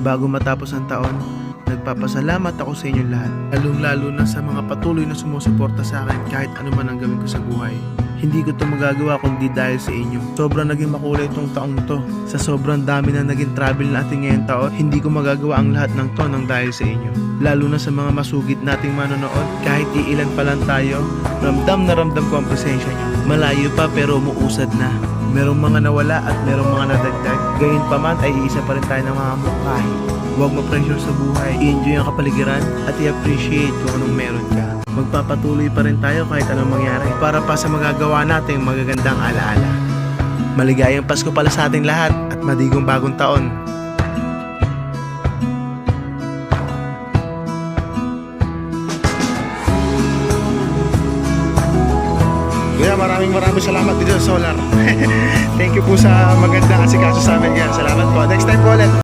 Bago matapos ang taon, nagpapasalamat ako sa inyong lahat. Lalong-lalo na sa mga patuloy na sumusuporta sa akin kahit ano man ang gawin ko sa buhay. Hindi ko ito magagawa kundi dahil sa inyo. Sobrang naging makulay itong taong to. Sa sobrang dami na naging travel natin ngayong taon, hindi ko magagawa ang lahat ng to nang dahil sa inyo. Lalo na sa mga masugid nating manonood, kahit iilan pa lang tayo, ramdam na ramdam ko ang presensya nyo. Malayo pa pero umuusad na. Merong mga nawala at merong mga nadagdag. Gayun pa man ay iisa pa rin tayo ng mga mukhahe. Huwag ma-pressure sa buhay, i-enjoy ang kapaligiran at i-appreciate kung anong meron ka. Magpapatuloy pa rin tayo kahit anong mangyari para pa sa magagawa nating magagandang alaala. Maligayang Pasko pala sa ating lahat at madigong bagong taon. Kuya, maraming salamat dito sa Solar. Thank you po sa magandang asikaso sa amin. Salamat po. Next time po ulit.